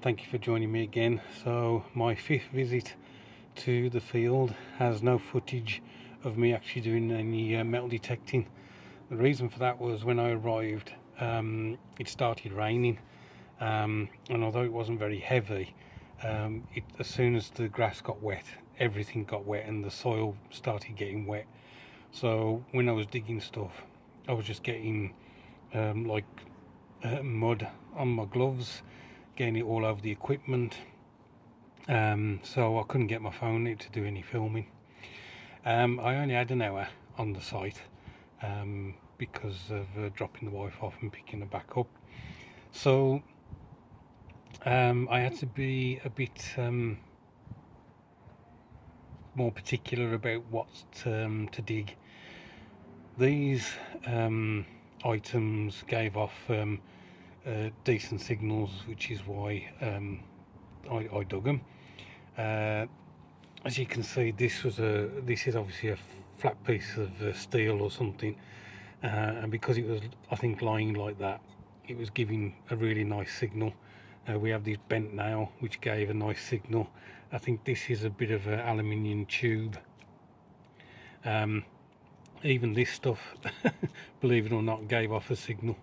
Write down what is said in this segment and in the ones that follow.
Thank you for joining me again. So my fifth visit to the field has no footage of me actually doing any metal detecting. The reason for that was when I arrived, it started raining, and although it wasn't very heavy, as soon as the grass got wet, everything got wet and the soil started getting wet. So when I was digging stuff, I was just getting mud on my gloves, getting it all over the equipment, so I couldn't get my phone out to do any filming. I only had an hour on the site because of dropping the wife off and picking her back up, so I had to be a bit more particular about what to dig. These items gave off decent signals, which is why I dug them. As you can see, this is obviously a flat piece of steel or something, and because it was, I think, lying like that, it was giving a really nice signal. We have this bent nail which gave a nice signal. I think this is a bit of an aluminium tube. Even this stuff, believe it or not, gave off a signal.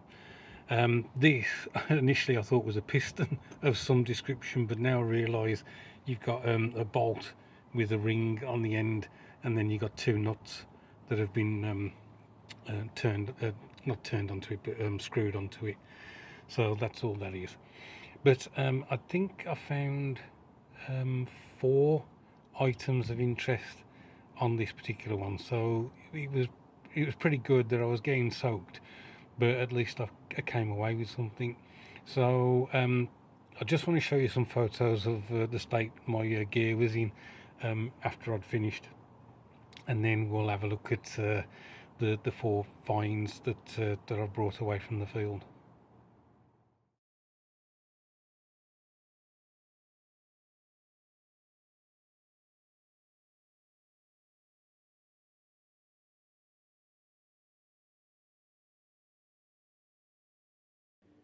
This initially I thought was a piston of some description, but now I realise you've got a bolt with a ring on the end, and then you've got two nuts that have been not turned onto it, but screwed onto it. So that's all that is. But I think I found 4 items of interest on this particular one, so it was pretty good that I was getting soaked, but at least I came away with something. So I just want to show you some photos of the state my gear was in after I'd finished, and then we'll have a look at the 4 finds that I brought away from the field.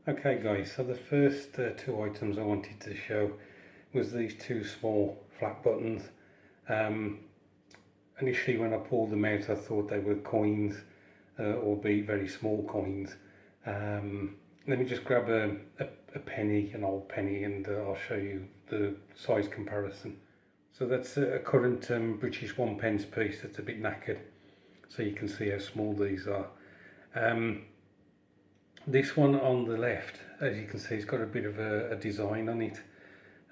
Okay guys, so the first 2 items I wanted to show was these 2 small flat buttons. Initially when I pulled them out I thought they were coins, albeit very small coins. Let me just grab a penny, an old penny, and I'll show you the size comparison. So that's a current British 1p piece that's a bit knackered, so you can see how small these are. This one on the left, as you can see, it's got a bit of a design on it.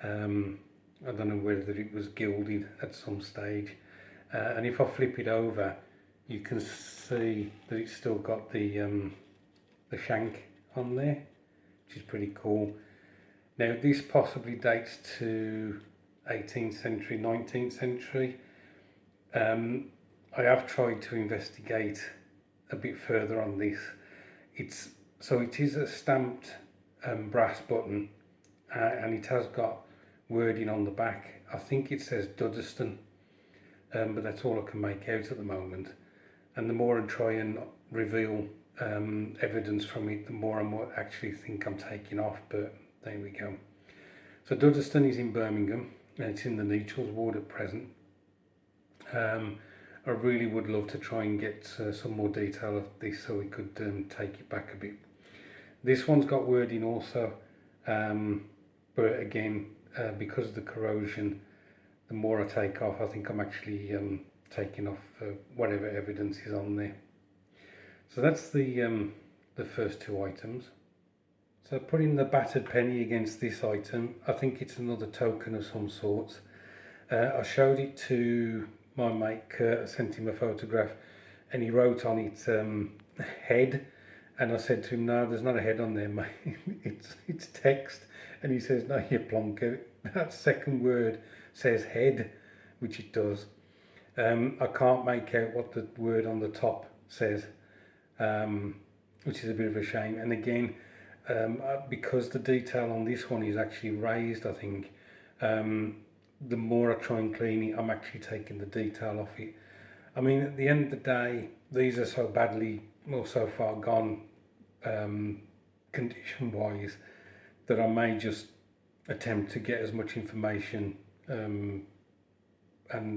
I don't know whether it was gilded at some stage. And if I flip it over, you can see that it's still got the shank on there, which is pretty cool. Now this possibly dates to 18th century, 19th century. I have tried to investigate a bit further on this. It is a stamped brass button, and it has got wording on the back. I think it says Dudderston, but that's all I can make out at the moment. And the more I try and reveal evidence from it, the more I might actually think I'm taking off, but there we go. So Dudderston is in Birmingham, and it's in the Nechells ward at present. I really would love to try and get some more detail of this so we could take it back a bit. This one's got wording also, but again, because of the corrosion, the more I take off, I think I'm actually taking off whatever evidence is on there. So that's the first 2 items. So putting the battered penny against this item, I think it's another token of some sort. I showed it to my mate Kurt, I sent him a photograph, and he wrote on it head, and I said to him, no, there's not a head on there, mate. it's text. And he says, no, you plonker, that second word says head, which it does. I can't make out what the word on the top says, which is a bit of a shame. And again, because the detail on this one is actually raised, I think, the more I try and clean it, I'm actually taking the detail off it. I mean, at the end of the day, these are so badly, or so far gone, condition wise, that I may just attempt to get as much information and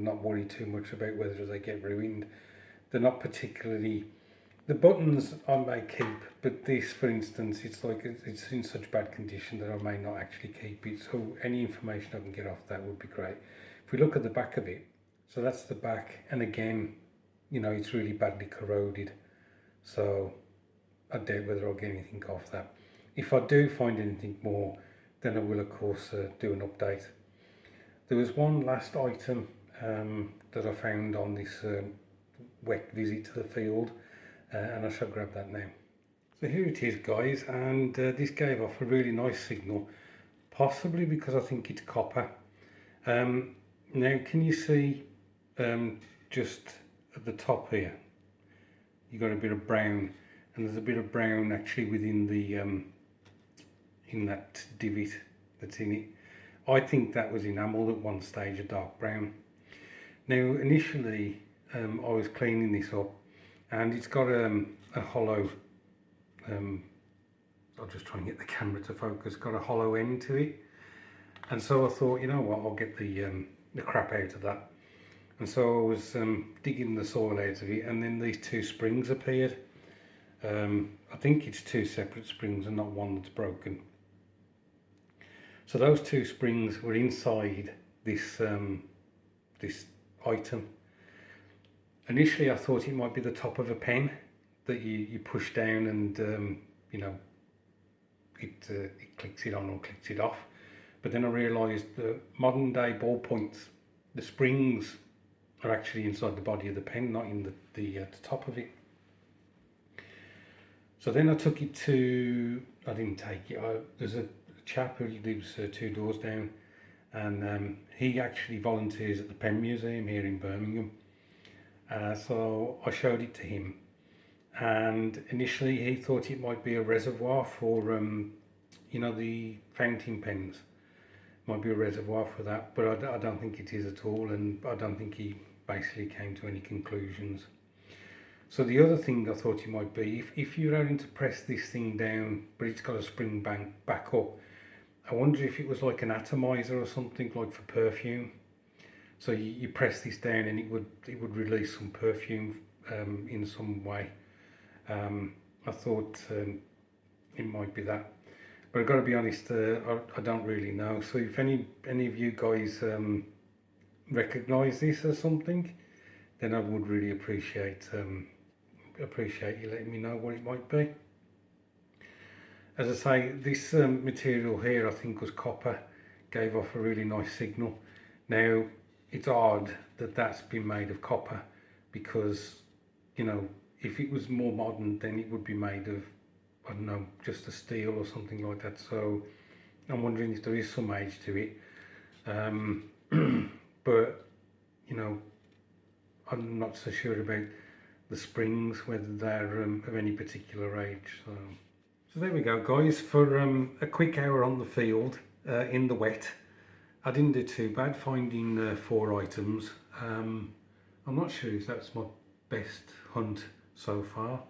not worry too much about whether they get ruined. They're not particularly, the buttons I may keep, but this, for instance, it's like it's in such bad condition that I may not actually keep it. So any information I can get off that would be great. If we look at the back of it, so that's the back, and again, you know, it's really badly corroded. So I doubt whether I'll get anything off that. If I do find anything more, then I will of course do an update. There was one last item that I found on this wet visit to the field, and I shall grab that now. So here it is, guys, and this gave off a really nice signal, possibly because I think it's copper. Now can you see just at the top here, you got a bit of brown, and there's a bit of brown actually within the in that divot that's in it. I think that was enamelled at one stage, a dark brown. Now initially I was cleaning this up, and it's got a hollow, I'll just try and get the camera to focus, got a hollow end to it, and so I thought, you know what, I'll get the crap out of that. And so I was digging the soil out of it, and then these two springs appeared. I think it's two separate springs and not one that's broken. So those two springs were inside this this item. Initially I thought it might be the top of a pen that you push down, and you know, it clicks it on or clicks it off. But then I realised that modern day ballpoints, the springs are actually inside the body of the pen, not in the top of it. So then I took it to, I didn't take it, there's a chap who lives 2 doors down, and he actually volunteers at the Pen Museum here in Birmingham. So I showed it to him, and initially he thought it might be a reservoir for, you know, the fountain pens. Might be a reservoir for that, but I don't think it is at all, and I don't think he basically came to any conclusions. So the other thing I thought it might be, if you're having to press this thing down, but it's got a spring back up, I wonder if it was like an atomizer or something, like for perfume. So you press this down and it would release some perfume in some way. I thought it might be that, but I've got to be honest, I don't really know. So if any of you guys recognise this as something, then I would really appreciate you letting me know what it might be. As I say, this material here I think was copper, gave off a really nice signal. Now it's odd that that's been made of copper, because, you know, if it was more modern then it would be made of, I don't know, just a steel or something like that. So I'm wondering if there is some age to it, but you know, I'm not so sure about the springs, whether they're of any particular age. So there we go, guys, for a quick hour on the field in the wet. I didn't do too bad finding 4 items. I'm not sure if that's my best hunt so far,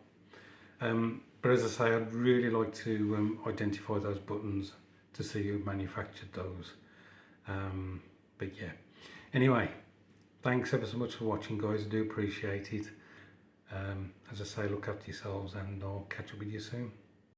but as I say, I'd really like to identify those buttons to see who manufactured those. But yeah, anyway, thanks ever so much for watching, guys. I do appreciate it. As I say, look after yourselves, and I'll catch up with you soon.